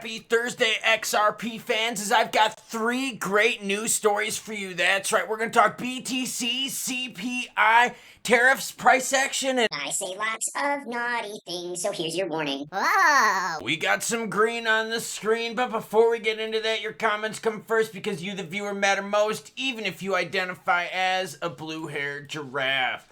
Happy Thursday, XRP fans, as I've got 3 great news stories for you. That's right, we're going to talk BTC, CPI, tariffs, price action, and I say lots of naughty things, so here's your warning. Whoa! we got some green on the screen. But before we get into that, your comments come first because you, the viewer, matter most, even if you identify as a blue-haired giraffe.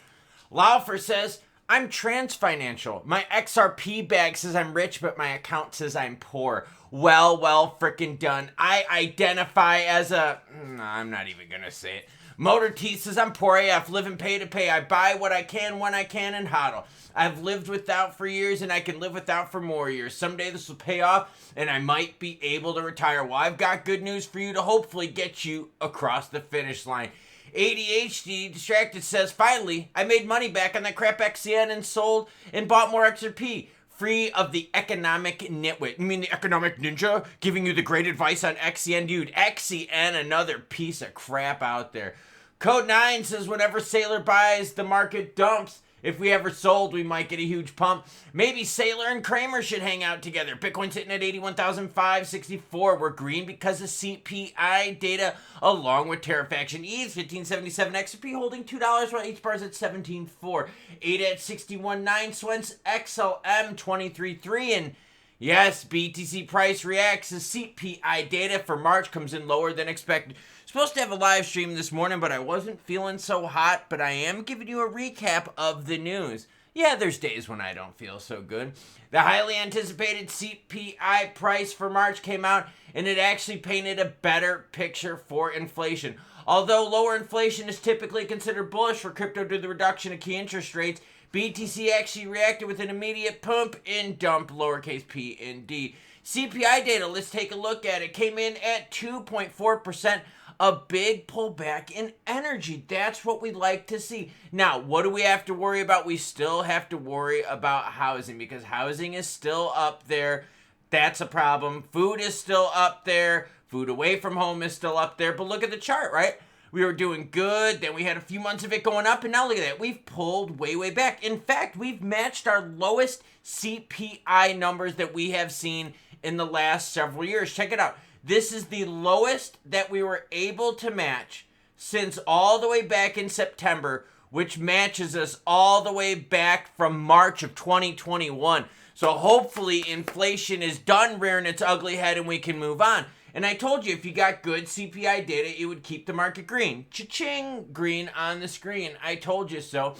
Laufer says, I'm trans financial. My XRP bag says I'm rich, but my account says I'm poor. Well, frickin' done. I identify as a... No, I'm not even gonna say it. Motor T says I'm poor AF, living pay to pay. I buy what I can, when I can, and hodl. I've lived without for years, and I can live without for more years. Someday this will pay off, and I might be able to retire. Well, I've got good news for you to hopefully get you across the finish line. ADHD Distracted says, finally, I made money back on that crap XCN and sold and bought more XRP. Free of the economic nitwit. You mean the economic ninja giving you the great advice on XCN? Dude, XCN, another piece of crap out there. Code 9 says, whenever Sailor buys, the market dumps. If we ever sold, we might get a huge pump. Maybe Sailor and Kramer should hang out together. Bitcoin's sitting at 81,564. We're green because of CPI data along with Tariff action. ETH 1577, XRP holding $2 while each bar is at 17.4. ADA at 61.9, Swens XLM 23.3, and yes, BTC price reacts as CPI data for March comes in lower than expected. Supposed to have a live stream this morning, but I wasn't feeling so hot, but I am giving you a recap of the news. Yeah, there's days when I don't feel so good. The highly anticipated CPI price for March came out, and it actually painted a better picture for inflation. Although lower inflation is typically considered bullish for crypto due to the reduction of key interest rates, BTC actually reacted with an immediate pump and dump, lowercase p and d. CPI data, let's take a look at it, came in at 2.4%. A big pullback in energy. That's what we like to see. Now, what do we have to worry about? We still have to worry about housing because housing is still up there. That's a problem. Food is still up there. Food away from home is still up there. But look at the chart, right? We were doing good. Then we had a few months of it going up. And now look at that. We've pulled way back. In fact, we've matched our lowest CPI numbers that we have seen in the last several years. Check it out. This is the lowest that we were able to match since all the way back in September, which matches us all the way back from March of 2021. So hopefully inflation is done rearing its ugly head and we can move on. And I told you, if you got good CPI data, it would keep the market green. Cha-ching, green on the screen. I told you so.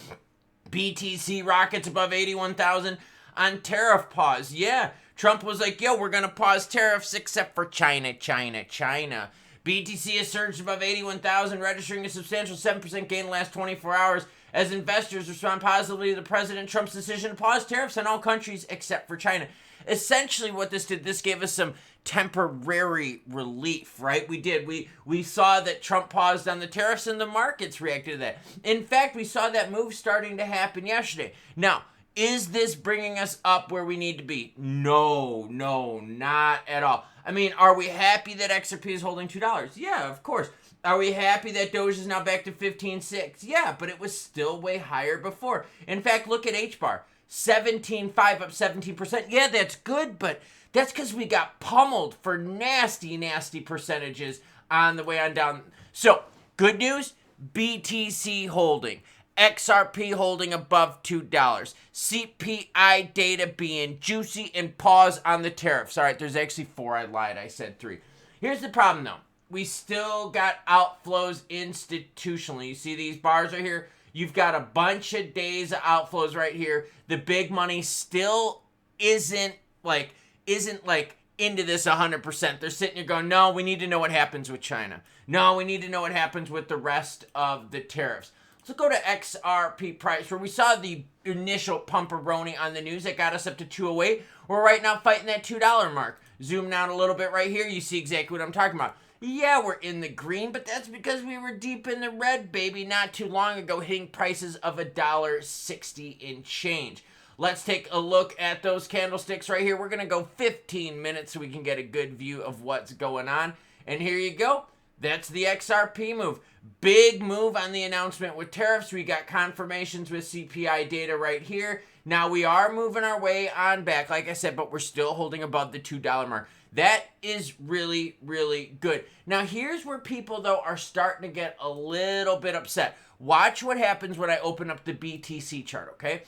BTC rockets above 81,000 on tariff pause. Yeah. Trump was like, yo, we're going to pause tariffs except for China. BTC has surged above 81,000, registering a substantial 7% gain in the last 24 hours as investors respond positively to President Trump's decision to pause tariffs on all countries except for China. Essentially what this did, this gave us some temporary relief, right? We saw that Trump paused on the tariffs and the markets reacted to that. In fact, we saw that move starting to happen yesterday. Now, is this bringing us up where we need to be? No, not at all. I mean, are we happy that XRP is holding $2? Yeah, of course. Are we happy that Doge is now back to 15.6? Yeah, but it was still way higher before. In fact, look at HBAR. 17.5 up 17%. Yeah, that's good, but that's because we got pummeled for nasty percentages on the way on down. So, good news, BTC holding. XRP holding above $2. CPI data being juicy and pause on the tariffs. All right, there's actually 4. I lied. I said 3. Here's the problem, though. We still got outflows institutionally. You see these bars right here? You've got a bunch of days of outflows right here. The big money still isn't into this 100%. They're sitting here going, no, we need to know what happens with China. No, we need to know what happens with the rest of the tariffs. Let's go to XRP price, where we saw the initial pumperoni on the news that got us up to 208. We're right now fighting that $2 mark. Zoom out a little bit right here. You see exactly what I'm talking about. Yeah, we're in the green, but that's because we were deep in the red, baby, not too long ago, hitting prices of $1.60 and change. Let's take a look at those candlesticks right here. We're going to go 15 minutes so we can get a good view of what's going on. And here you go. That's the XRP move. Big move on the announcement with tariffs. We got confirmations with CPI data right here. Now, we are moving our way on back, like I said, but we're still holding above the $2 mark. That is really, really good. Now, here's where people, though, are starting to get a little bit upset. Watch what happens when I open up the BTC chart, okay?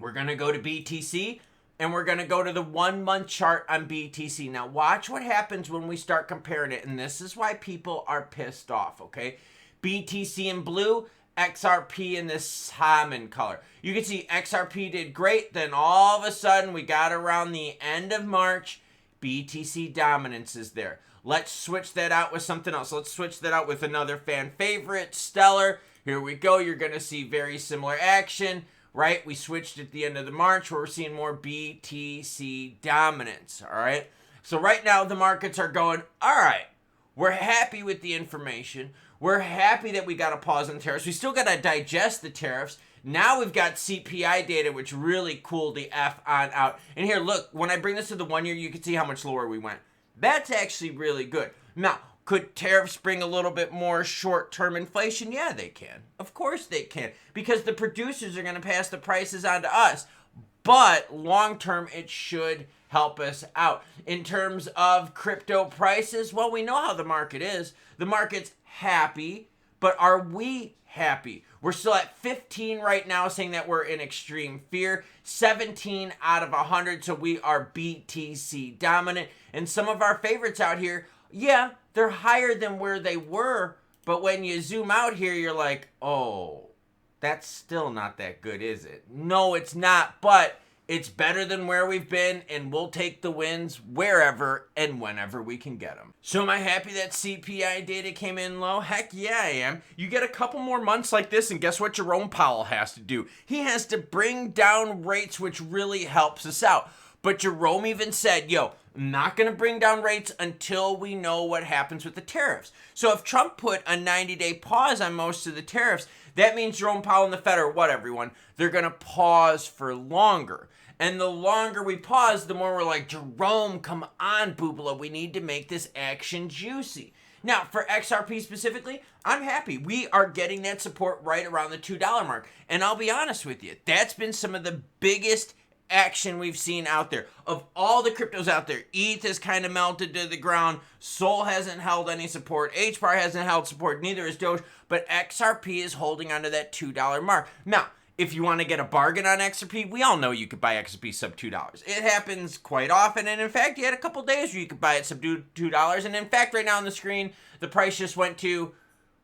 We're going to go to BTC, and we're going to go to the 1 month chart on BTC. Now, watch what happens when we start comparing it, and this is why people are pissed off, okay? BTC in blue, XRP in this salmon color. You can see XRP did great, then all of a sudden we got around the end of March, BTC dominance is there. Let's switch that out with something else. Let's switch that out with another fan favorite, Stellar. Here we go. You're going to see very similar action, right? We switched at the end of the March where we're seeing more BTC dominance, all right? So right now the markets are going, all right, we're happy with the information. We're happy that we got a pause on tariffs. We still got to digest the tariffs. Now we've got CPI data, which really cooled the F on out. And here, look, when I bring this to the 1 year, you can see how much lower we went. That's actually really good. Now, could tariffs bring a little bit more short-term inflation? Yeah, they can. Of course they can. Because the producers are going to pass the prices on to us. But long-term, it should help us out. In terms of crypto prices, well, we know how the market is. The market's happy, but are we happy? We're still at 15 right now, saying that we're in extreme fear. 17 out of 100, so we are BTC dominant. And some of our favorites out here, yeah, they're higher than where they were, but when you zoom out here, you're like, oh, that's still not that good, is it? No, it's not, but it's better than where we've been, and we'll take the wins wherever and whenever we can get them. So am I happy that CPI data came in low? Heck yeah, I am. You get a couple more months like this, and guess what Jerome Powell has to do? He has to bring down rates, which really helps us out. But Jerome even said, yo, I'm not going to bring down rates until we know what happens with the tariffs. So if Trump put a 90-day pause on most of the tariffs, that means Jerome Powell and the Fed, or what, everyone? They're going to pause for longer. And the longer we pause, the more we're like, Jerome, come on, Boobala, we need to make this action juicy. Now, for XRP specifically, I'm happy. We are getting that support right around the $2 mark. And I'll be honest with you, that's been some of the biggest action we've seen out there. Of all the cryptos out there, ETH has kind of melted to the ground. Sol hasn't held any support. HBAR hasn't held support. Neither is Doge. But XRP is holding onto that $2 mark. Now, if you want to get a bargain on XRP, we all know you could buy XRP sub $2. It happens quite often. And in fact, you had a couple days where you could buy it sub $2. And in fact, right now on the screen, the price just went to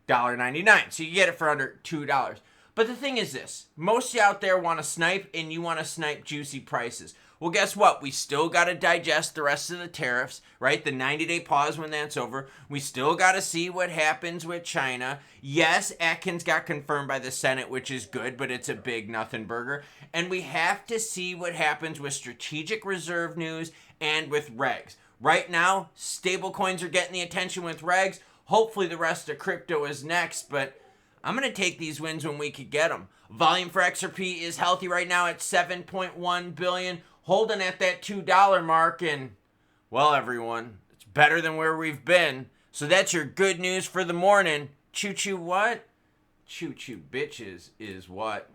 $1.99. So you get it for under $2. But the thing is this, most of you out there want to snipe, and you want to snipe juicy prices. Well, guess what? We still got to digest the rest of the tariffs, right? The 90-day pause when that's over. We still got to see what happens with China. Yes, Atkins got confirmed by the Senate, which is good, but it's a big nothing burger. And we have to see what happens with strategic reserve news and with regs. Right now, stable coins are getting the attention with regs. Hopefully the rest of crypto is next, but I'm going to take these wins when we could get them. Volume for XRP is healthy right now at 7.1 billion, holding at that $2 mark. And, well, everyone, it's better than where we've been. So that's your good news for the morning. Choo-choo what? Choo-choo bitches is what?